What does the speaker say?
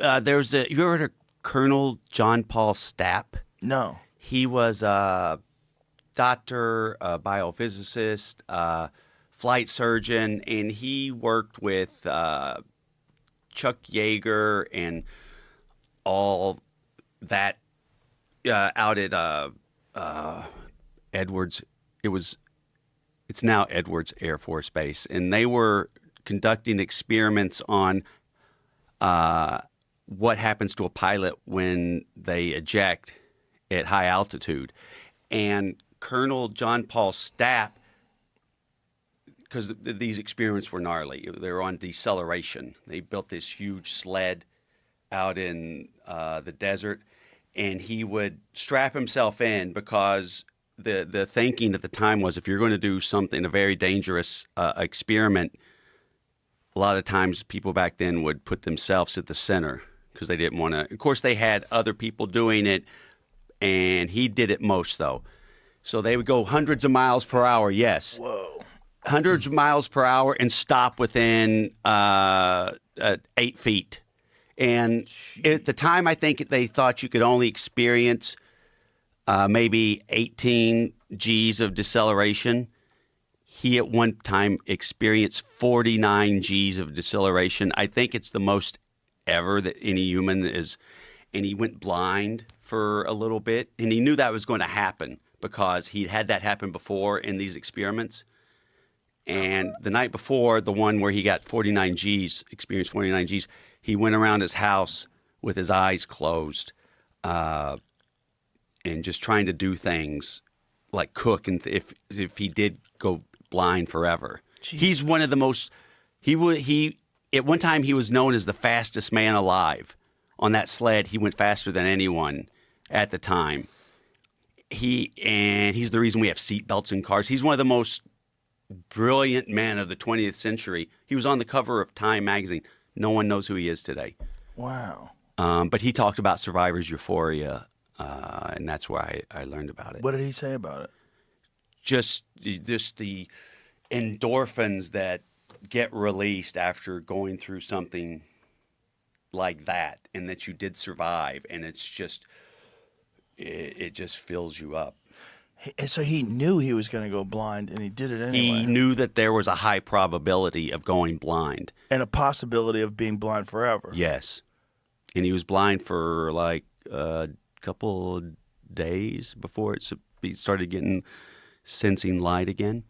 You ever heard of Colonel John Paul Stapp? No. He was a doctor, a biophysicist, flight surgeon, and he worked with Chuck Yeager and all that out at Edwards. It's now Edwards Air Force Base, and they were conducting experiments on what happens to a pilot when they eject at high altitude. And Colonel John Paul Stapp, because these experiments were gnarly, they were on deceleration. They built this huge sled out in the desert, and he would strap himself in because the thinking at the time was if you're going to do something, a very dangerous experiment, a lot of times people back then would put themselves at the center because they didn't want to. Of course, they had other people doing it, and he did it most, though. So they would go hundreds of miles per hour, yes. Whoa. Hundreds of miles per hour and stop within 8 feet. And at the time, I think they thought you could only experience maybe 18 Gs of deceleration. He at one time experienced 49 Gs of deceleration. I think it's the most ever that any human is. And he went blind for a little bit. And he knew that was going to happen because he'd had that happen before in these experiments. And the night before, the one where he got 49 Gs, experienced 49 Gs, he went around his house with his eyes closed and just trying to do things like cook. And if he did go blind forever, he's one of the most. He at one time he was known as the fastest man alive. On that sled, he went faster than anyone at the time. He's the reason we have seatbelts in cars. He's one of the most brilliant men of the 20th century. He was on the cover of Time magazine. No one knows who he is today. Wow. But he talked about survivor's euphoria, and that's where I learned about it. What did he say about it? Just the endorphins that get released after going through something like that, and that you did survive, and it's just it just fills you up. So he knew he was going to go blind, and he did it anyway. He knew that there was a high probability of going blind. And a possibility of being blind forever. Yes. And he was blind for like a couple of days before he started sensing light again.